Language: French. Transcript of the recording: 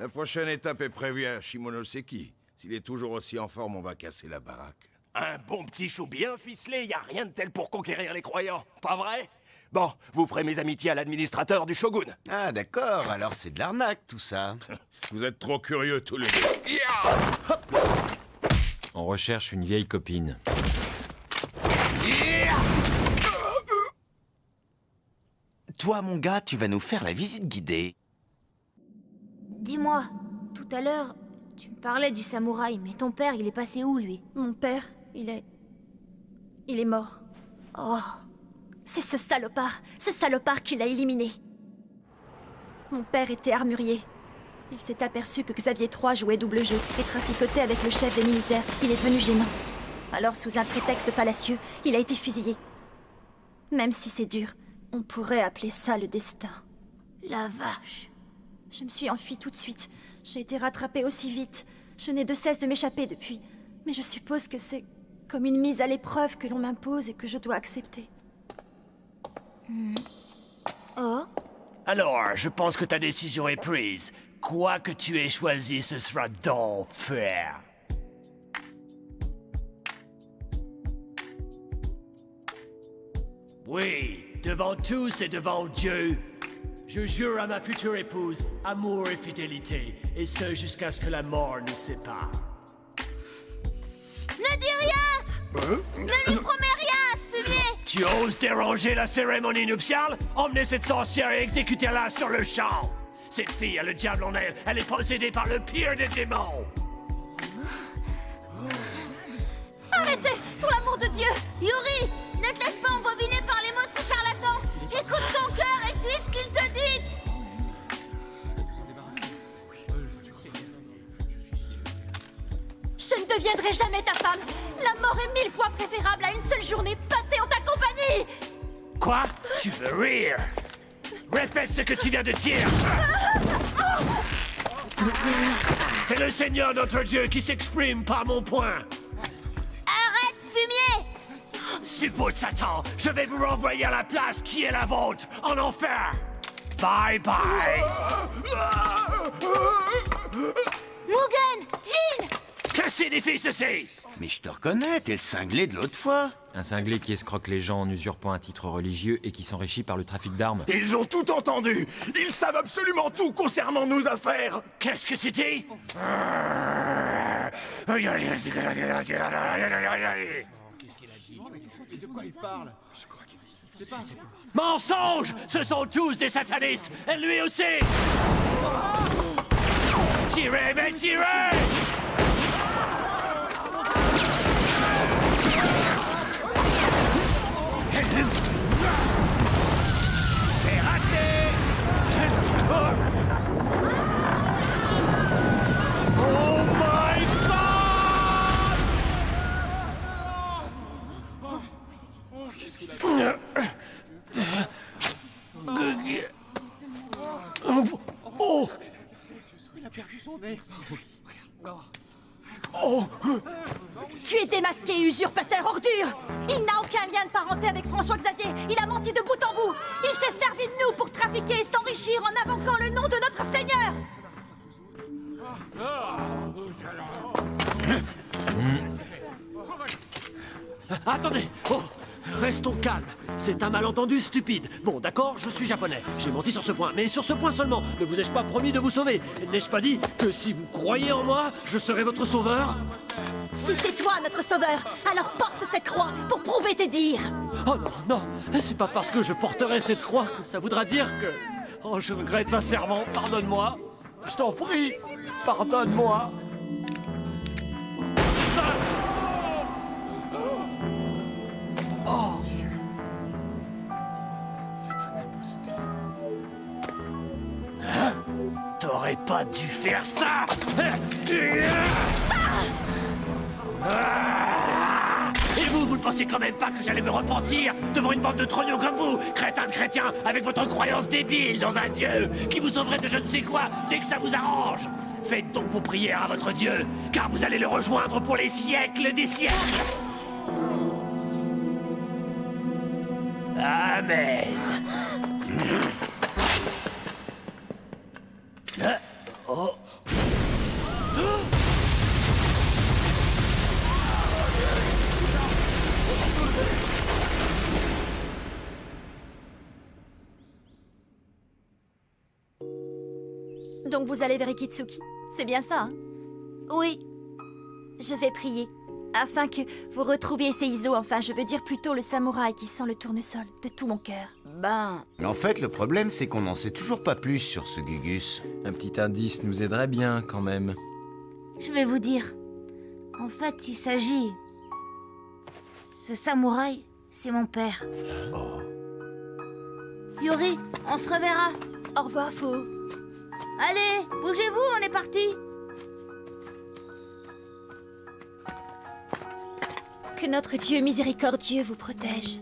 La prochaine étape est prévue à Shimonoseki. S'il est toujours aussi en forme, on va casser la baraque. Un bon petit chou bien ficelé, y a rien de tel pour conquérir les croyants, pas vrai? Bon, vous ferez mes amitiés à l'administrateur du shogun. Ah d'accord, alors c'est de l'arnaque tout ça. Vous êtes trop curieux tous les deux. On recherche une vieille copine. Toi mon gars, tu vas nous faire la visite guidée. Dis-moi, tout à l'heure, tu me parlais du samouraï, mais ton père, il est passé où, lui? Mon père, il est mort. Oh, C'est ce salopard qui l'a éliminé. Mon père était armurier. Il s'est aperçu que Xavier III jouait double jeu et traficotait avec le chef des militaires. Il est devenu gênant. Alors, sous un prétexte fallacieux, il a été fusillé. Même si c'est dur, on pourrait appeler ça le destin. la vache. Je me suis enfuie tout de suite. J'ai été rattrapée aussi vite. Je n'ai de cesse de m'échapper depuis. Mais je suppose que c'est comme une mise à l'épreuve que l'on m'impose et que je dois accepter. Oh, Alors, je pense que ta décision est prise. Quoi que tu aies choisi, ce sera d'enfer. Oui, devant tous et devant Dieu, je jure à ma future épouse amour et fidélité, et ce jusqu'à ce que la mort nous sépare. ne dis rien! Ne lui promets rien, ce fumier! Tu oses déranger la cérémonie nuptiale? Emmenez cette sorcière et exécutez-la sur le champ! Cette fille a le diable en elle, elle est possédée par le pire des démons! Arrêtez! Pour l'amour de Dieu! Yuri! Ne te laisse pas embobiner par les mots de ce charlatan! Écoute son cœur et suis ce qu'il te dit! Je ne deviendrai jamais ta femme. La mort est 1000 fois préférable à une seule journée passée en ta compagnie. Quoi? Tu veux rire? Répète ce que tu viens de dire! C'est le Seigneur notre Dieu qui s'exprime par mon poing! Arrête, fumier! Suppôt de Satan, je vais vous renvoyer à la place qui est la vôtre, en enfer! Bye bye! Mugen! Jin! Que signifie ceci? Mais je te reconnais, t'es le cinglé de l'autre fois. Un cinglé qui escroque les gens en usurpant un titre religieux et qui s'enrichit par le trafic d'armes. Ils ont tout entendu! Ils savent absolument tout concernant nos affaires! Qu'est-ce que tu dis? Mensonge! Ce sont tous des satanistes! Et lui aussi! Tirez, mais tirez! C'est raté! Oh my God! Oh! Il a perdu son nez. Oh! Tu es démasqué, usurpateur ordure. Il n'a aucun lien de parenté avec François-Xavier. Il a menti de bout en bout. Il s'est servi de nous pour trafiquer et s'enrichir en invoquant le nom de notre Seigneur. Attendez! Oh! Restons calmes. C'est un malentendu stupide. Bon, d'accord, je suis japonais. J'ai menti sur ce point, mais sur ce point seulement. Ne vous ai-je pas promis de vous sauver? N'ai-je pas dit que si vous croyez en moi, je serai votre sauveur? Si c'est toi notre sauveur, alors porte cette croix pour prouver tes dires. Oh non, non, c'est pas parce que je porterai cette croix que ça voudra dire que... Oh, je regrette sincèrement, pardonne-moi. Je t'en prie, pardonne-moi. T'aurais pas dû faire ça! Et vous ne pensiez quand même pas que j'allais me repentir devant une bande de trognons comme vous, crétins de chrétiens, avec votre croyance débile dans un dieu qui vous sauverait de je ne sais quoi dès que ça vous arrange? Faites donc vos prières à votre dieu, car vous allez le rejoindre pour les siècles des siècles! Amen! Oh. Donc vous allez vers Ikitsuki. C'est bien ça, hein? Oui. Je vais prier. Afin que vous retrouviez Seizo, enfin, je veux dire plutôt le samouraï qui sent le tournesol, de tout mon cœur. Ben... En fait, le problème, c'est qu'on n'en sait toujours pas plus sur ce Gugus. Un petit indice nous aiderait bien, quand même. Je vais vous dire. En fait, il s'agit... Ce samouraï, c'est mon père. Yuri, on se reverra. Au revoir, Fou. Allez, bougez-vous, on est parti. Que notre Dieu miséricordieux vous protège.